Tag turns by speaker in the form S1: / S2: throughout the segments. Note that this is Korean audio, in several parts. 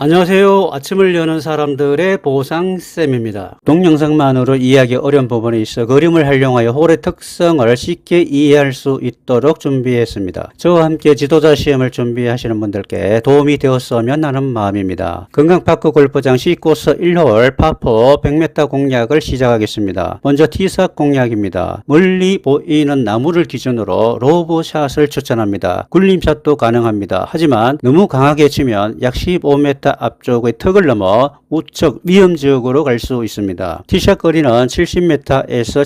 S1: 안녕하세요. 아침을 여는 사람들의 보상쌤입니다. 동영상만으로 이해하기 어려운 부분이 있어 그림을 활용하여 홀의 특성을 쉽게 이해할 수 있도록 준비했습니다. 저와 함께 지도자 시험을 준비하시는 분들께 도움이 되었으면 하는 마음입니다. 건강파크 골프장 C코스 1홀 파4 100m 공략을 시작하겠습니다. 먼저 티샷 공략입니다. 멀리 보이는 나무를 기준으로 로브샷을 추천합니다. 굴림샷도 가능합니다. 하지만 너무 강하게 치면 약 15m 앞쪽의 턱을 넘어 우측 위험지역으로 갈 수 있습니다. 티샷 거리는 70m에서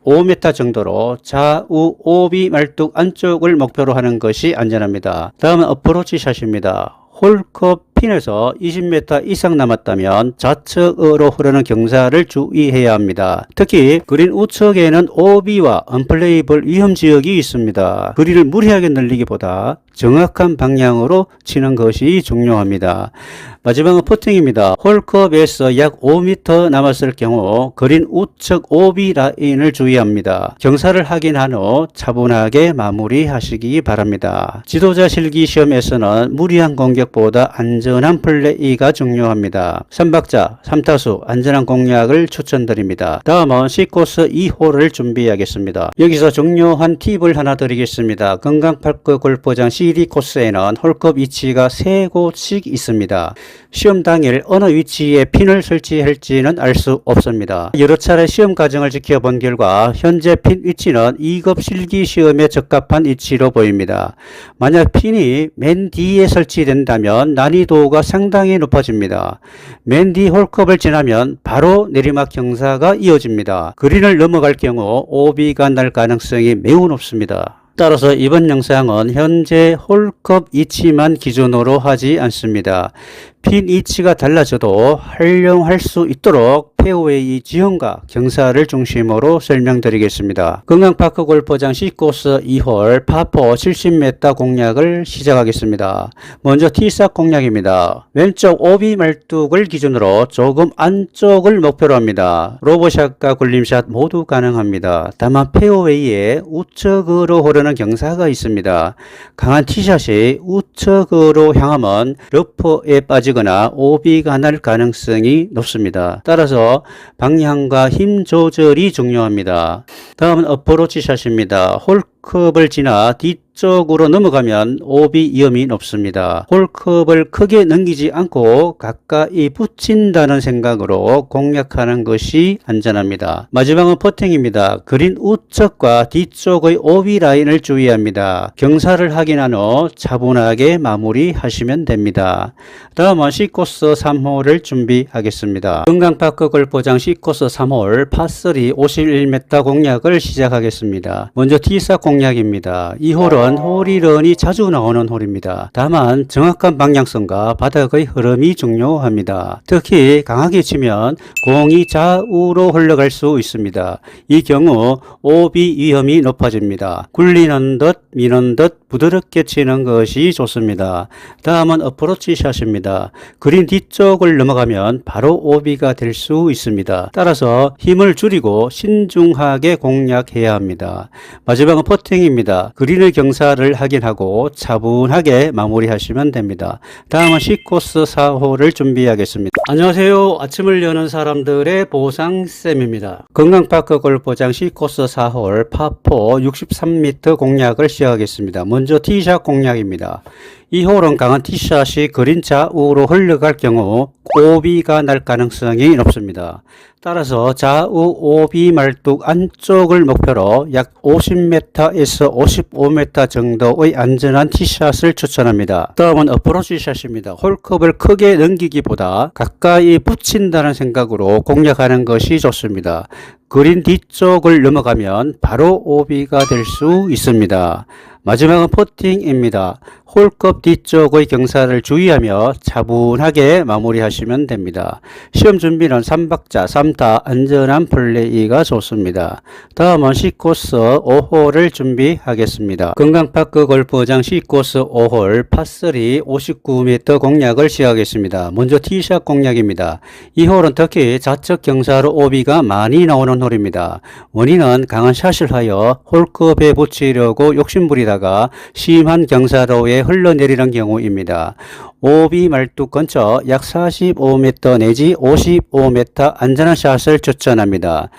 S1: 75m 정도로 좌우 오비 말뚝 안쪽을 목표로 하는 것이 안전합니다. 다음은 어프로치 샷입니다. 홀컵 핀에서 20m 이상 남았다면 좌측으로 흐르는 경사를 주의해야 합니다. 특히 그린 우측에는 오비와 언플레이블 위험지역이 있습니다. 거리를 무리하게 늘리기보다 정확한 방향으로 치는 것이 중요합니다. 마지막은 퍼팅입니다. 홀컵에서 약 5m 남았을 경우 그린 우측 오비 라인을 주의합니다. 경사를 확인한 후 차분하게 마무리하시기 바랍니다. 지도자 실기 시험에서는 무리한 공격보다 안전한 플레이가 중요합니다. 3박자 3타수 안전한 공략을 추천드립니다. 다음은 C코스 2홀을 준비하겠습니다. 여기서 중요한 팁을 하나 드리겠습니다. 건강파크 골프장 CD 코스에는 홀컵 위치가 3곳씩 있습니다. 시험 당일 어느 위치에 핀을 설치할지는 알 수 없습니다. 여러 차례 시험 과정을 지켜본 결과 현재 핀 위치는 2급 실기 시험에 적합한 위치로 보입니다. 만약 핀이 맨 뒤에 설치된다면 난이도가 상당히 높아집니다. 맨 뒤 홀컵을 지나면 바로 내리막 경사가 이어집니다. 그린을 넘어갈 경우 오비가 날 가능성이 매우 높습니다. 따라서 이번 영상은 현재 홀컵 위치만 기준으로 하지 않습니다. 핀 위치가 달라져도 활용할 수 있도록 페어웨이 지형과 경사를 중심으로 설명드리겠습니다. 건강파크 골프장 C코스 2홀 파4 70m 공략을 시작하겠습니다. 먼저 티샷 공략입니다. 왼쪽 오비 말뚝을 기준으로 조금 안쪽을 목표로 합니다. 로브샷과 굴림샷 모두 가능합니다. 다만 페어웨이에 우측으로 흐르는 경사가 있습니다. 강한 티샷이 우측으로 향하면 러프에 빠지거나 오비가 날 가능성이 높습니다. 따라서 방향과 힘 조절이 중요합니다. 다음은 어프로치 샷입니다. 홀컵을 지나 뒤쪽으로 넘어가면 오비 위험이 높습니다. 홀컵을 크게 넘기지 않고 가까이 붙인다는 생각으로 공략하는 것이 안전합니다. 마지막은 퍼팅입니다. 그린 우측과 뒤쪽의 오비 라인을 주의합니다. 경사를 확인한 후 차분하게 마무리하시면 됩니다. 다음은 C코스 3홀을 준비하겠습니다. 건강파크 골프장 C코스 3홀 파3 51m 공략을 시작하겠습니다. 먼저 티샷 공략입니다. 이 홀은 홀이런이 자주 나오는 홀입니다. 다만 정확한 방향성과 바닥의 흐름이 중요합니다. 특히 강하게 치면 공이 좌우로 흘러갈 수 있습니다. 이 경우 오비 위험이 높아집니다. 굴리는 듯 미는 듯 부드럽게 치는 것이 좋습니다. 다음은 어프로치 샷입니다. 그린 뒤쪽을 넘어가면 바로 오비가 될 수 있습니다. 따라서 힘을 줄이고 신중하게 공략해야 합니다. 마지막은 퍼팅입니다. 그린의 경사를 확인하고 차분하게 마무리하시면 됩니다. 다음은 C코스 4홀을 준비하겠습니다. 안녕하세요. 아침을 여는 사람들의 보상쌤입니다. 건강파크 골프장 C코스 4홀 파4 63m 공략을 시작하겠습니다. 먼저 티샷 공략입니다. 이 홀은 강한 티샷이 그린 좌우로 흘러갈 경우 오비가 날 가능성이 높습니다. 따라서 좌우 오비 말뚝 안쪽을 목표로 약 50m에서 55m 정도의 안전한 티샷을 추천합니다. 다음은 어프로치 샷입니다. 홀컵을 크게 넘기기보다 가까이 붙인다는 생각으로 공략하는 것이 좋습니다. 그린 뒤쪽을 넘어가면 바로 오비가 될 수 있습니다. 마지막은 퍼팅입니다. 홀컵 뒤쪽의 경사를 주의하며 차분하게 마무리하시면 됩니다. 시험 준비는 3박자 3타 안전한 플레이가 좋습니다. 다음은 C코스 5홀을 준비하겠습니다. 건강파크 골프장 C코스 5홀 파3 59m 공략을 시작하겠습니다. 먼저 티샷 공략입니다. 이 홀은 특히 좌측 경사로 오비가 많이 나오는 홀입니다. 원인은 강한 샷을 하여 홀컵에 붙이려고 욕심부리다가 있다가 심한 경사로에 흘러내리는 경우입니다. OB 말뚝 근처 약 45m 내지 55m 안전한 샷을 추천합니다.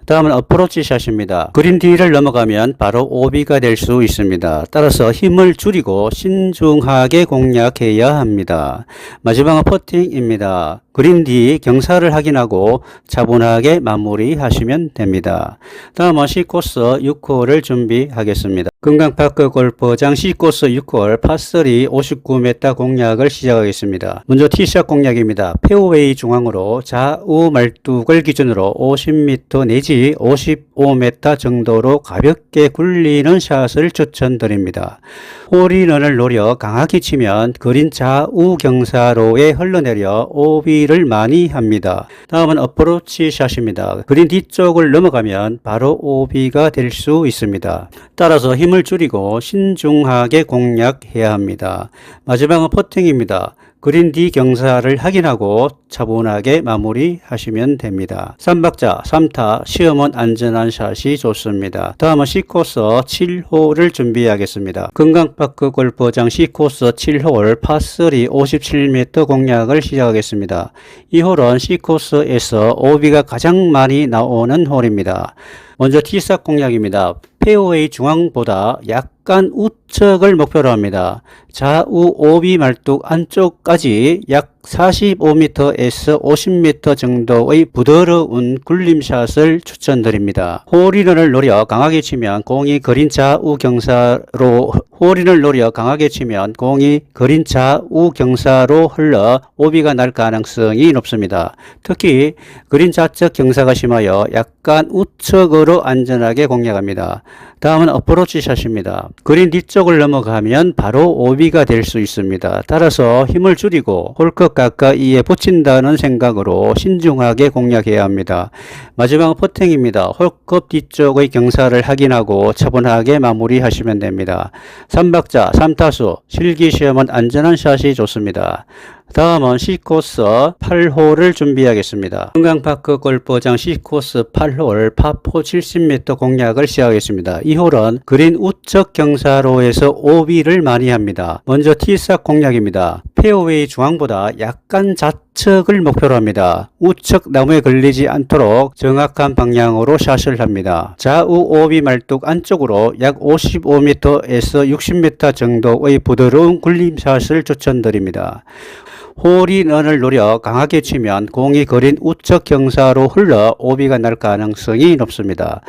S1: 다음은 어프로치 샷입니다. 그린 D를 넘어가면 바로 OB가 될 수 있습니다. 따라서 힘을 줄이고 신중하게 공략해야 합니다. 마지막은 퍼팅입니다. 그린 D 경사를 확인하고 차분하게 마무리하시면 됩니다. 다음은 C코스 6홀을 준비하겠습니다. 금강파크 골프장 C코스 6홀 파3 59m 공략을 시작하겠습니다. 먼저 티샷 공략입니다. 페어웨이 중앙으로 좌우 말뚝을 기준으로 50m 내지 55m 정도로 가볍게 굴리는 샷을 추천드립니다. 홀인원을 노려 강하게 치면 그린 좌우 경사로에 흘러내려 OB를 많이 합니다. 다음은 어프로치 샷입니다. 그린 뒤쪽을 넘어가면 바로 OB가 될 수 있습니다. 따라서 힘을 줄이고 신중하게 공략해야 합니다. 마지막은 퍼팅입니다. 그린 D 경사를 확인하고 차분하게 마무리하시면 됩니다. 3박자 3타 시험은 안전한 샷이 좋습니다. 다음은 C코스 7홀을 준비하겠습니다. 금강파크 골프장 C코스 7홀 파3 57m 공략을 시작하겠습니다. 이 홀은 C코스에서 OB가 가장 많이 나오는 홀입니다. 먼저 티샷 공략입니다. 페어웨이 중앙보다 약간 우측을 목표로 합니다. 좌우 OB 말뚝 안쪽까지 약 45m에서 50m 정도의 부드러운 굴림샷을 추천드립니다. 홀인원을 노려 강하게 치면 공이 그린 좌우 경사로 흘러 OB가 날 가능성이 높습니다. 특히 그린 좌측 경사가 심하여 약간 우측으로 안전하게 공략합니다. 다음은 어프로치 샷입니다. 그린 뒤쪽을 넘어가면 바로 OB가 될 수 있습니다. 따라서 힘을 줄이고 홀컵 가까이에 붙인다는 생각으로 신중하게 공략해야 합니다. 마지막은 퍼팅입니다. 홀컵 뒤쪽의 경사를 확인하고 차분하게 마무리하시면 됩니다. 3박자 3타수 실기시험은 안전한 샷이 좋습니다. 다음은 C코스 8홀을 준비하겠습니다. 금강파크 골프장 C코스 8홀 파4 70m 공략을 시작하겠습니다. 이 홀은 그린 우측 경사로에서 OB를 많이 합니다. 먼저 티샷 공략입니다. 페어웨이 중앙보다 약간 좌측을 목표로 합니다. 우측 나무에 걸리지 않도록 정확한 방향으로 샷을 합니다. 좌우 OB 말뚝 안쪽으로 약 55m에서 60m 정도의 부드러운 굴림샷을 추천드립니다. 홀인원을 노려 강하게 치면 공이 그린 우측 경사로 흘러 OB가 날 가능성이 높습니다.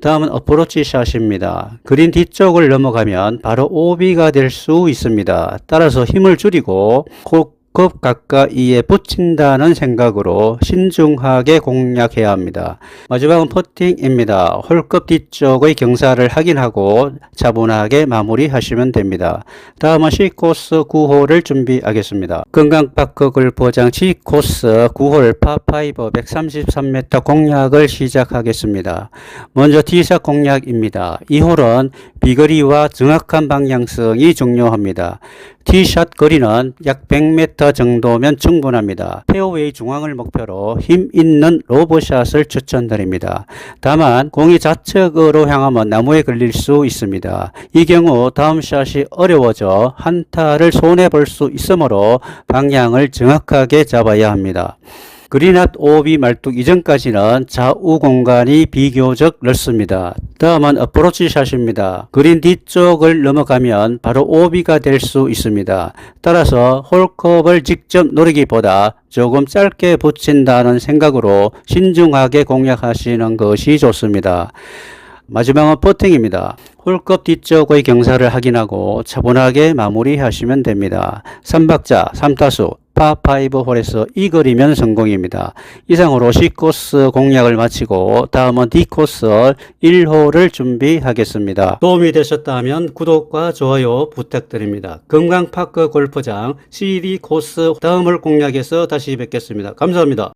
S1: 다음은 어프로치 샷입니다. 그린 뒤쪽을 넘어가면 바로 OB가 될 수 있습니다. 따라서 힘을 줄이고 홀컵 가까이에 붙인다는 생각으로 신중하게 공략해야 합니다. 마지막은 퍼팅입니다. 홀컵 뒤쪽의 경사를 확인하고 차분하게 마무리하시면 됩니다. 다음은 C코스 9홀을 준비하겠습니다. 금강파크 골프장 C코스 9홀 파5 133m 공략을 시작하겠습니다. 먼저 티샷 공략입니다. 이 홀은 비거리와 정확한 방향성이 중요합니다. 티샷 거리는 약 100m 정도면 충분합니다. 페어웨이 중앙을 목표로 힘 있는 로브샷을 추천드립니다. 다만 공이 좌측으로 향하면 나무에 걸릴 수 있습니다. 이 경우 다음 샷이 어려워져 한타를 손해볼 수 있으므로 방향을 정확하게 잡아야 합니다. 그린 앞 OB 말뚝 이전까지는 좌우 공간이 비교적 넓습니다. 다음은 어프로치 샷입니다. 그린 뒤쪽을 넘어가면 바로 OB가 될 수 있습니다. 따라서 홀컵을 직접 노리기보다 조금 짧게 붙인다는 생각으로 신중하게 공략하시는 것이 좋습니다. 마지막은 퍼팅입니다. 홀컵 뒤쪽의 경사를 확인하고 차분하게 마무리하시면 됩니다. 3박자 3타수 파5 홀에서 이글이면 성공입니다. 이상으로 C코스 공략을 마치고 다음은 D코스 1홀을 준비하겠습니다. 도움이 되셨다면 구독과 좋아요 부탁드립니다. 금강파크 골프장 CD 코스 다음 홀 공략에서 다시 뵙겠습니다. 감사합니다.